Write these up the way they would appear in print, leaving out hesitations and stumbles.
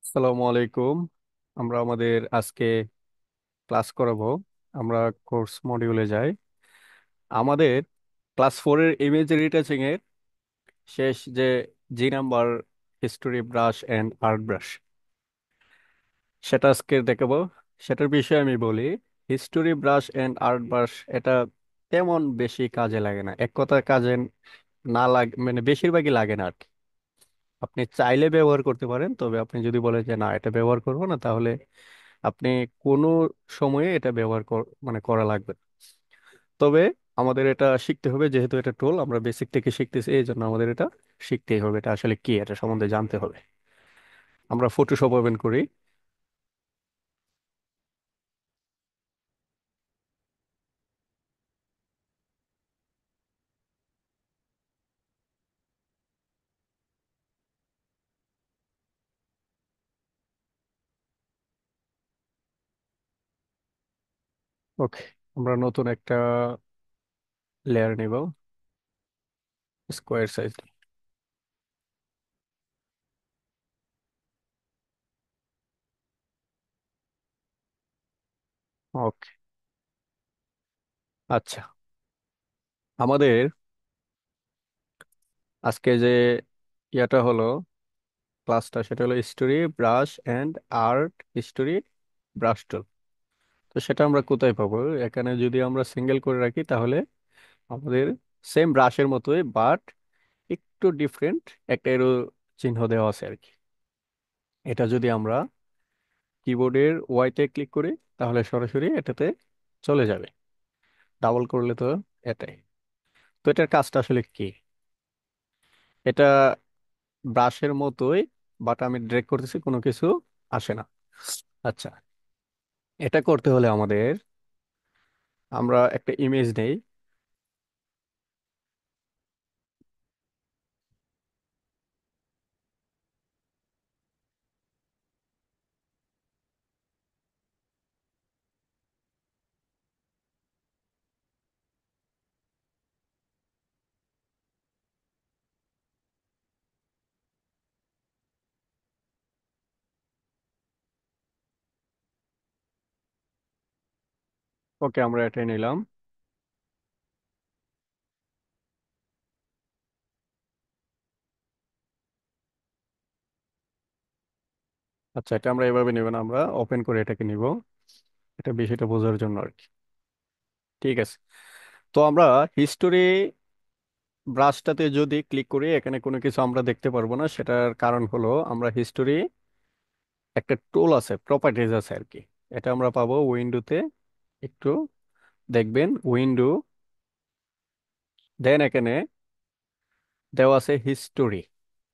আসসালামু আলাইকুম। আমরা আমাদের আজকে ক্লাস করাবো। আমরা কোর্স মডিউলে যাই। আমাদের ক্লাস 4-এর ইমেজ রিটাচিং এর শেষ যে জি number history brush and art brush, সেটা আজকে দেখাবো। সেটার বিষয়ে আমি বলি, history brush and art brush এটা তেমন বেশি কাজে লাগে না, এক কথা কাজে না লাগে, মানে বেশিরভাগই লাগে না আর কি। আপনি চাইলে ব্যবহার করতে পারেন, তবে আপনি যদি বলেন যে না এটা ব্যবহার করবো না, তাহলে আপনি কোনো সময়ে এটা ব্যবহার মানে করা লাগবে না। তবে আমাদের এটা শিখতে হবে, যেহেতু এটা টুল, আমরা বেসিক থেকে শিখতেছি, এই জন্য আমাদের এটা শিখতেই হবে। এটা আসলে কি, এটা সম্বন্ধে জানতে হবে। আমরা ফটোশপ ওপেন করি। ওকে, আমরা নতুন একটা লেয়ার নিব, স্কোয়ার সাইজ। ওকে, আচ্ছা। আমাদের আজকে যে ইয়াটা হলো, ক্লাসটা, সেটা হলো history brush and art, history brush টুল। তো সেটা আমরা কোথায় পাবো? এখানে যদি আমরা সিঙ্গেল করে রাখি, তাহলে আমাদের সেম ব্রাশের মতোই, বাট একটু ডিফারেন্ট একটা এরো চিহ্ন দেওয়া আছে আর কি। এটা যদি আমরা কিবোর্ডের ওয়াইতে ক্লিক করি, তাহলে সরাসরি এটাতে চলে যাবে। ডাবল করলে তো এটাই। তো এটার কাজটা আসলে কি? এটা ব্রাশের মতোই, বাট আমি ড্রেগ করতেছি, কোনো কিছু আসে না। আচ্ছা, এটা করতে হলে আমাদের, আমরা একটা ইমেজ নেই। ওকে, আমরা এটাই নিলাম। আচ্ছা, এটা আমরা এভাবে নিব না, আমরা ওপেন করে এটাকে নিব, এটা বিষয়টা বোঝার জন্য আর কি। ঠিক আছে। তো আমরা হিস্টোরি ব্রাশটাতে যদি ক্লিক করি, এখানে কোনো কিছু আমরা দেখতে পারবো না। সেটার কারণ হলো, আমরা হিস্টোরি একটা টুল আছে, প্রপার্টিজ আছে আর কি। এটা আমরা পাবো উইন্ডোতে। একটু দেখবেন উইন্ডো, দেন এখানে দেওয়া আছে হিস্টোরি,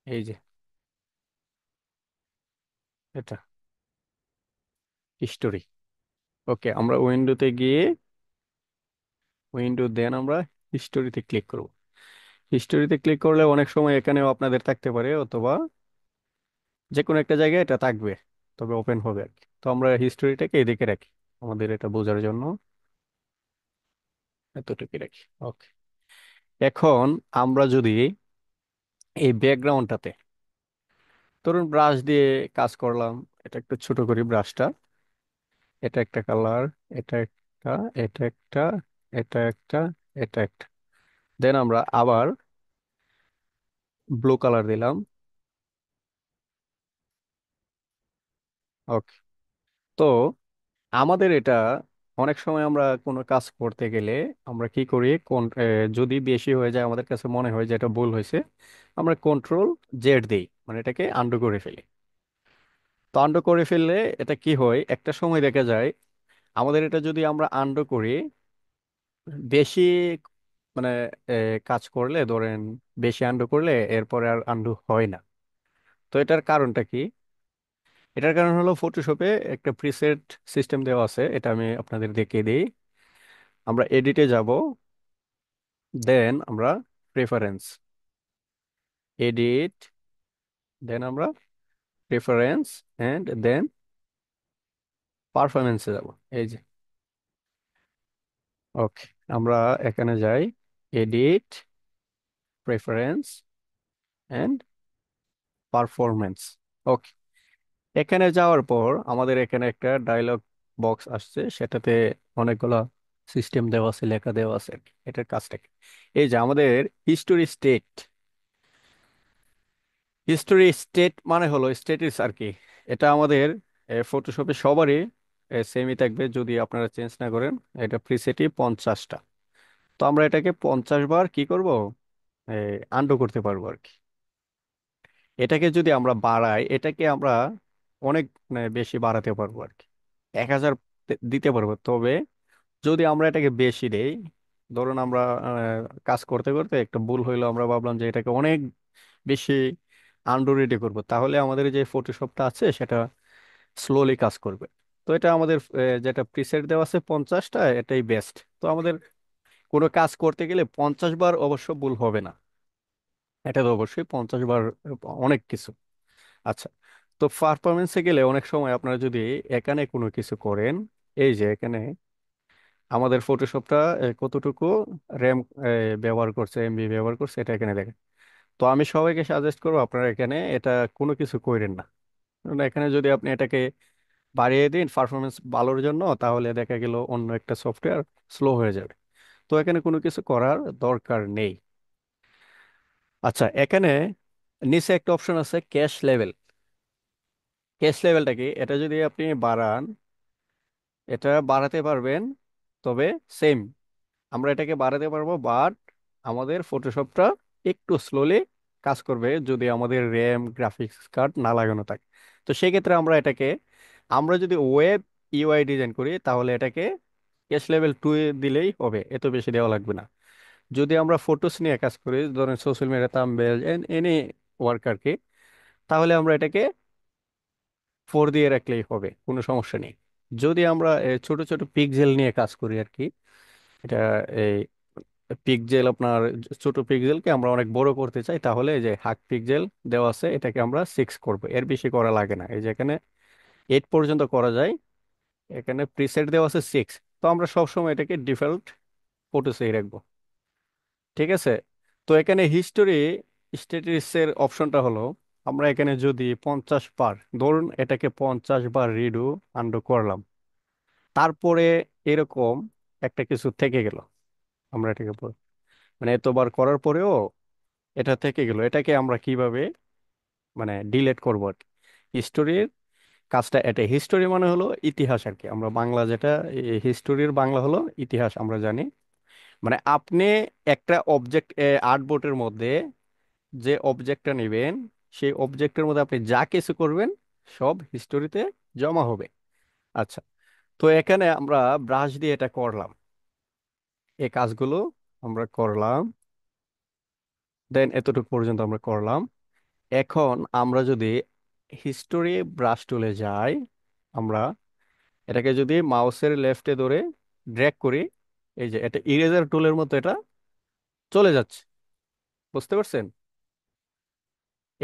এই যে এটা হিস্টোরি। ওকে, আমরা উইন্ডোতে গিয়ে উইন্ডো, দেন আমরা হিস্টোরিতে ক্লিক করব। হিস্টোরিতে ক্লিক করলে অনেক সময় এখানেও আপনাদের থাকতে পারে, অথবা যে কোনো একটা জায়গায় এটা থাকবে, তবে ওপেন হবে আর কি। তো আমরা হিস্টোরিটাকে এদিকে রাখি, আমাদের এটা বোঝার জন্য এতটুকু রাখি। ওকে, এখন আমরা যদি এই ব্যাকগ্রাউন্ডটাতে, ধরুন ব্রাশ দিয়ে কাজ করলাম, এটা একটু ছোট করি ব্রাশটা, এটা একটা কালার, এটা একটা, এটা একটা, এটা একটা, এটা একটা, দেন আমরা আবার ব্লু কালার দিলাম। ওকে। তো আমাদের এটা, অনেক সময় আমরা কোনো কাজ করতে গেলে আমরা কি করি, যদি বেশি হয়ে যায়, আমাদের কাছে মনে হয় যে এটা ভুল হয়েছে, আমরা Ctrl Z দিই, মানে এটাকে আন্ডু করে ফেলি। তো আন্ডু করে ফেললে এটা কি হয়, একটা সময় দেখা যায় আমাদের এটা যদি আমরা আন্ডু করি, বেশি মানে কাজ করলে, ধরেন বেশি আন্ডু করলে এরপরে আর আন্ডু হয় না। তো এটার কারণটা কি? এটার কারণ হলো, ফটোশপে একটা প্রিসেট সিস্টেম দেওয়া আছে, এটা আমি আপনাদের দেখিয়ে দিই। আমরা এডিটে যাব, দেন আমরা প্রেফারেন্স, এডিট, দেন আমরা প্রেফারেন্স, এন্ড দেন পারফরমেন্সে যাব। এই যে, ওকে, আমরা এখানে যাই, এডিট, প্রেফারেন্স, এন্ড পারফরমেন্স। ওকে, এখানে যাওয়ার পর আমাদের এখানে একটা ডায়লগ বক্স আসছে, সেটাতে অনেকগুলো সিস্টেম দেওয়া আছে, লেখা দেওয়া আছে আর কি। এটার কাজটা কি? এই যে আমাদের হিস্টোরি স্টেট, হিস্টোরি স্টেট মানে হলো স্টেটাস আর কি। এটা আমাদের ফটোশপে সবারই সেমই থাকবে, যদি আপনারা চেঞ্জ না করেন। এটা প্রিসেটই 50টা। তো আমরা এটাকে 50 বার কি করব, আন্ডু করতে পারবো আর কি। এটাকে যদি আমরা বাড়াই, এটাকে আমরা অনেক মানে বেশি বাড়াতে পারবো আর কি। 1000 দিতে পারবো। তবে যদি আমরা এটাকে বেশি দেই, ধরুন আমরা কাজ করতে করতে একটা ভুল হইলো, আমরা ভাবলাম যে এটাকে অনেক বেশি আন্ডু রেডি করবো, তাহলে আমাদের যে ফটোশপটা আছে সেটা স্লোলি কাজ করবে। তো এটা আমাদের যেটা প্রিসেট দেওয়া আছে 50টা, এটাই বেস্ট। তো আমাদের কোনো কাজ করতে গেলে 50 বার অবশ্য ভুল হবে না। এটা তো অবশ্যই 50 বার অনেক কিছু। আচ্ছা, তো পারফরমেন্সে গেলে অনেক সময় আপনারা যদি এখানে কোনো কিছু করেন, এই যে এখানে আমাদের ফটোশপটা কতটুকু র্যাম ব্যবহার করছে, এমবি ব্যবহার করছে, এটা এখানে দেখেন। তো আমি সবাইকে সাজেস্ট করবো আপনারা এখানে এটা কোনো কিছু করেন না। কারণ এখানে যদি আপনি এটাকে বাড়িয়ে দিন পারফরমেন্স ভালোর জন্য, তাহলে দেখা গেল অন্য একটা সফটওয়্যার স্লো হয়ে যাবে। তো এখানে কোনো কিছু করার দরকার নেই। আচ্ছা, এখানে নিচে একটা অপশন আছে ক্যাশ লেভেল। ক্যাশ লেভেলটা কি? এটা যদি আপনি বাড়ান, এটা বাড়াতে পারবেন। তবে সেম, আমরা এটাকে বাড়াতে পারবো, বাট আমাদের ফটোশপটা একটু স্লোলি কাজ করবে যদি আমাদের র্যাম গ্রাফিক্স কার্ড না লাগানো থাকে। তো সেক্ষেত্রে আমরা এটাকে, আমরা যদি ওয়েব ইউআই ডিজাইন করি, তাহলে এটাকে ক্যাশ লেভেল 2 এ দিলেই হবে, এত বেশি দেওয়া লাগবে না। যদি আমরা ফটোস নিয়ে কাজ করি, ধরেন social media thumbnail any work আর কি, তাহলে আমরা এটাকে 4 দিয়ে রাখলেই হবে, কোনো সমস্যা নেই। যদি আমরা ছোট ছোট পিক্সেল নিয়ে কাজ করি আর কি, এটা এই পিক্সেল আপনার ছোট পিক্সেলকে আমরা অনেক বড় করতে চাই, তাহলে এই যে হাক পিক্সেল দেওয়া আছে, এটাকে আমরা 6 করব, এর বেশি করা লাগে না। এই যে এখানে 8 পর্যন্ত করা যায়, এখানে প্রিসেট দেওয়া আছে 6। তো আমরা সবসময় এটাকে ডিফল্ট ফটোসেই রাখবো। ঠিক আছে। তো এখানে হিস্টোরি স্ট্যাটাসের অপশনটা হলো, আমরা এখানে যদি 50 বার, ধরুন এটাকে 50 বার রিডু আন্ডু করলাম, তারপরে এরকম একটা কিছু থেকে গেল, আমরা এটাকে মানে এতবার করার পরেও এটা থেকে গেল, এটাকে আমরা কিভাবে মানে ডিলেট করবো আর কি। হিস্টোরির কাজটা এটা। হিস্টোরি মানে হলো ইতিহাস আর কি, আমরা বাংলা যেটা, হিস্টোরির বাংলা হলো ইতিহাস, আমরা জানি। মানে আপনি একটা অবজেক্ট, আর্টবোর্ডের মধ্যে যে অবজেক্টটা নেবেন, সেই অবজেক্টের মধ্যে আপনি যা কিছু করবেন সব হিস্টোরিতে জমা হবে। আচ্ছা, তো এখানে আমরা ব্রাশ দিয়ে এটা করলাম, এই কাজগুলো আমরা করলাম, দেন এতটুকু পর্যন্ত আমরা করলাম। এখন আমরা যদি হিস্টোরি ব্রাশ টুলে যাই, আমরা এটাকে যদি মাউসের লেফটে ধরে ড্র্যাগ করি, এই যে এটা ইরেজার টুলের মতো এটা চলে যাচ্ছে, বুঝতে পারছেন?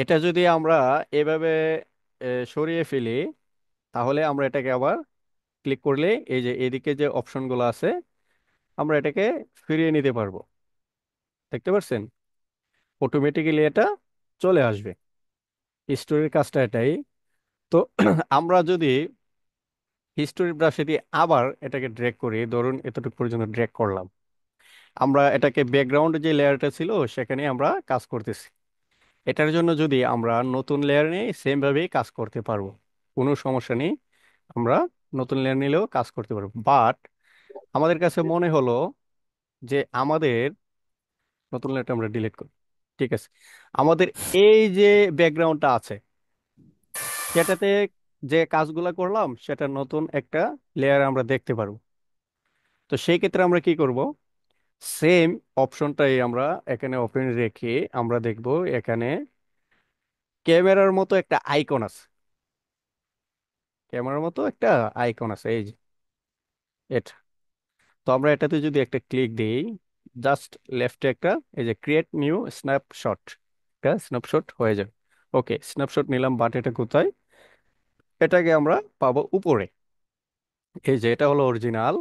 এটা যদি আমরা এভাবে সরিয়ে ফেলি, তাহলে আমরা এটাকে আবার ক্লিক করলে এই যে এদিকে যে অপশনগুলো আছে, আমরা এটাকে ফিরিয়ে নিতে পারবো। দেখতে পাচ্ছেন? অটোমেটিক্যালি এটা চলে আসবে। হিস্টোরির কাজটা এটাই। তো আমরা যদি হিস্টোরি ব্রাশে দিয়ে আবার এটাকে ড্র্যাগ করি, ধরুন এতটুকু পর্যন্ত ড্র্যাগ করলাম, আমরা এটাকে ব্যাকগ্রাউন্ড যে লেয়ারটা ছিল সেখানে আমরা কাজ করতেছি। এটার জন্য যদি আমরা নতুন লেয়ার নিয়ে সেম ভাবেই কাজ করতে পারবো, কোনো সমস্যা নেই। আমরা নতুন লেয়ার নিলেও কাজ করতে পারবো, বাট আমাদের কাছে মনে হলো যে আমাদের নতুন লেয়ারটা আমরা ডিলিট করি। ঠিক আছে, আমাদের এই যে ব্যাকগ্রাউন্ডটা আছে সেটাতে যে কাজগুলো করলাম সেটা নতুন একটা লেয়ার আমরা দেখতে পারবো। তো সেই ক্ষেত্রে আমরা কি করব, সেম অপশনটাই আমরা এখানে ওপেন রেখে আমরা দেখব এখানে ক্যামেরার মতো একটা আইকন আছে। ক্যামেরার মতো একটা আইকন আছে, এই যে এটা। তো আমরা এটাতে যদি একটা ক্লিক দিই, জাস্ট লেফটে একটা এই যে ক্রিয়েট নিউ স্ন্যাপশট, একটা স্ন্যাপশট হয়ে যাবে। ওকে, স্ন্যাপশট নিলাম, বাট এটা কোথায়? এটাকে আমরা পাবো উপরে। এই যে এটা হলো অরিজিনাল।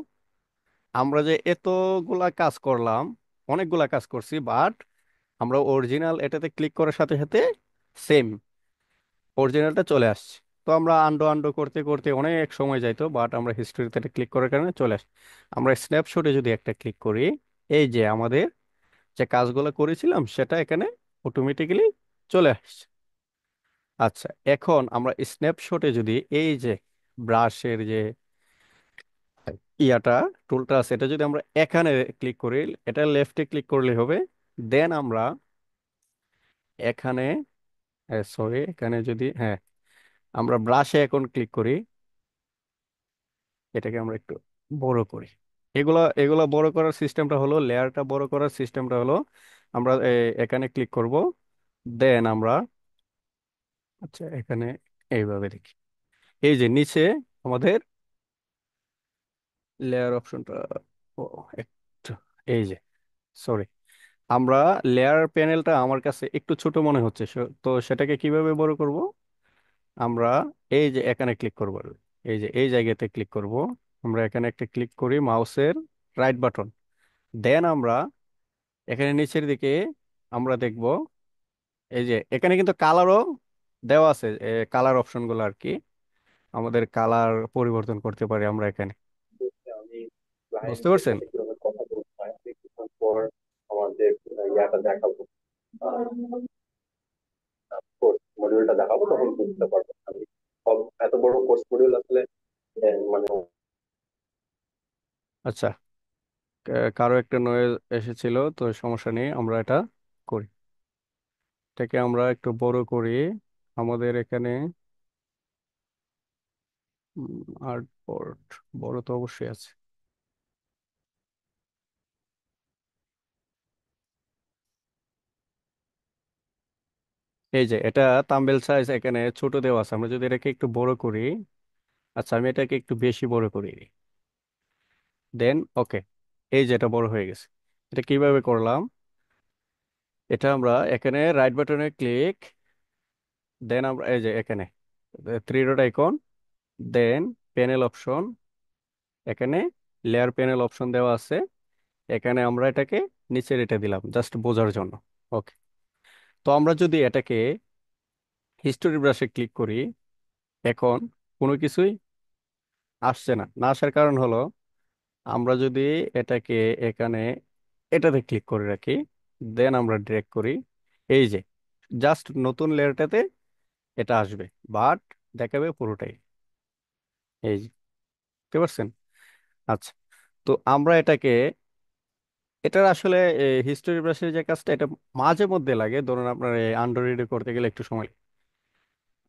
আমরা যে এতগুলা কাজ করলাম, অনেকগুলা কাজ করছি, বাট আমরা অরিজিনাল এটাতে ক্লিক করার সাথে সাথে সেম অরিজিনালটা চলে আসছে। তো আমরা আন্ডো আন্ডো করতে করতে অনেক সময় যাইতো, বাট আমরা হিস্টোরিতে ক্লিক করার কারণে চলে আসে। আমরা স্ন্যাপশটে যদি একটা ক্লিক করি, এই যে আমাদের যে কাজগুলো করেছিলাম সেটা এখানে অটোমেটিক্যালি চলে আসছে। আচ্ছা, এখন আমরা স্ন্যাপশটে যদি এই যে ব্রাশের যে ইয়াটা টুলটা আছে, এটা যদি আমরা এখানে ক্লিক করি, এটা লেফটে ক্লিক করলে হবে। দেন আমরা এখানে, সরি, এখানে যদি, হ্যাঁ, আমরা ব্রাশে এখন ক্লিক করি, এটাকে আমরা একটু বড় করি। এগুলা এগুলা বড় করার সিস্টেমটা হলো, লেয়ারটা বড় করার সিস্টেমটা হলো, আমরা এখানে ক্লিক করব। দেন আমরা, আচ্ছা, এখানে এইভাবে দেখি, এই যে নিচে আমাদের লেয়ার অপশনটা, ও একটু, এই যে, সরি, আমরা লেয়ার প্যানেলটা আমার কাছে একটু ছোট মনে হচ্ছে, তো সেটাকে কিভাবে বড় করব? আমরা এই যে এখানে ক্লিক করব, এই যে এই জায়গাতে ক্লিক করব, আমরা এখানে একটা ক্লিক করি মাউসের রাইট বাটন। দেন আমরা এখানে নিচের দিকে আমরা দেখব, এই যে এখানে কিন্তু কালারও দেওয়া আছে, কালার অপশনগুলো আর কি, আমাদের কালার পরিবর্তন করতে পারি আমরা এখানে। আমি বুঝতে ক্লায়েন্টের পারছেন? সাথে কিভাবে কথা বলতে হয় কিছুক্ষণ পর আমাদের ইয়াটা দেখাবো, কোর্স মডিউলটা দেখাবো, তখন বুঝতে পারবো আমি এত বড় কোর্স মডিউল আসলে মানে আচ্ছা, কারো একটা নয়েজ এসেছিল, তো সমস্যা নেই, আমরা এটা করি, এটাকে আমরা একটু বড় করি। আমাদের এখানে আর্টবোর্ড বড় তো অবশ্যই আছে। এই যে এটা থাম্বনেল সাইজ এখানে ছোট দেওয়া আছে, আমরা যদি এটাকে একটু বড় করি, আচ্ছা আমি এটাকে একটু বেশি বড় করি, দেন ওকে, এই যে এটা বড় হয়ে গেছে। এটা কিভাবে করলাম? এটা আমরা এখানে রাইট বাটনে ক্লিক, দেন আমরা এই যে এখানে থ্রি ডট আইকন, দেন প্যানেল অপশন, এখানে লেয়ার প্যানেল অপশন দেওয়া আছে, এখানে আমরা এটাকে নিচে রেটে দিলাম জাস্ট বোঝার জন্য। ওকে, তো আমরা যদি এটাকে হিস্টোরি ব্রাশে ক্লিক করি, এখন কোনো কিছুই আসছে না। না আসার কারণ হলো, আমরা যদি এটাকে এখানে এটাতে ক্লিক করে রাখি, দেন আমরা ড্র্যাগ করি, এই যে জাস্ট নতুন লেয়ারটাতে এটা আসবে, বাট দেখাবে পুরোটাই, এই যে, বুঝতে পারছেন? আচ্ছা, তো আমরা এটাকে, এটার আসলে হিস্টোরি ব্রাশের যে কাজটা, এটা মাঝে মধ্যে লাগে, ধরুন আপনার আন্ডাররিড করতে গেলে একটু সময় লাগে।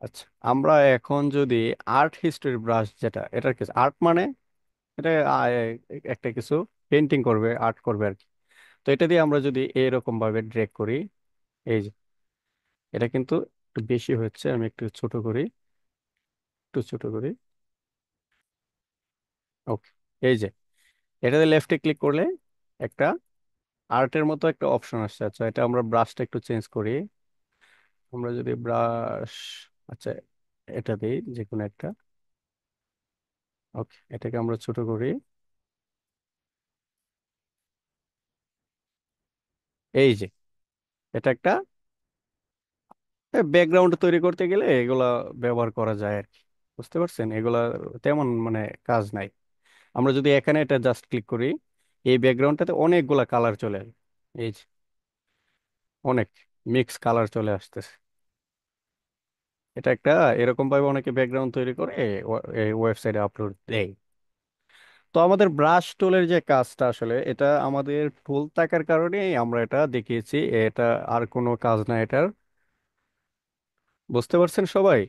আচ্ছা, আমরা এখন যদি আর্ট হিস্টোরি ব্রাশ, যেটা এটার কিছু আর্ট মানে এটা একটা কিছু পেন্টিং করবে, আর্ট করবে আর কি। তো এটা দিয়ে আমরা যদি এরকম ভাবে ড্রেগ করি, এই যে, এটা কিন্তু একটু বেশি হচ্ছে, আমি একটু ছোট করি, একটু ছোট করি। ওকে, এই যে এটাতে লেফটে ক্লিক করলে একটা আর্টের মতো একটা অপশন আসছে। আচ্ছা, এটা আমরা ব্রাশটা একটু চেঞ্জ করি, আমরা যদি ব্রাশ, আচ্ছা, এটা দিই যে কোনো একটা। ওকে, এটাকে আমরা ছোট করি, এই যে, এটা একটা ব্যাকগ্রাউন্ড তৈরি করতে গেলে এগুলা ব্যবহার করা যায় আর কি। বুঝতে পারছেন? এগুলা তেমন মানে কাজ নাই। আমরা যদি এখানে এটা জাস্ট ক্লিক করি, এই ব্যাকগ্রাউন্ডটাতে অনেকগুলা কালার চলে আসবে, এই যে অনেক মিক্স কালার চলে আসতেছে। এটা একটা এরকম ভাবে অনেকে ব্যাকগ্রাউন্ড তৈরি করে এই ওয়েবসাইটে আপলোড দেয়। তো আমাদের ব্রাশ টুলের যে কাজটা, আসলে এটা আমাদের টুল থাকার কারণেই আমরা এটা দেখিয়েছি, এটা আর কোনো কাজ না এটার। বুঝতে পারছেন সবাই?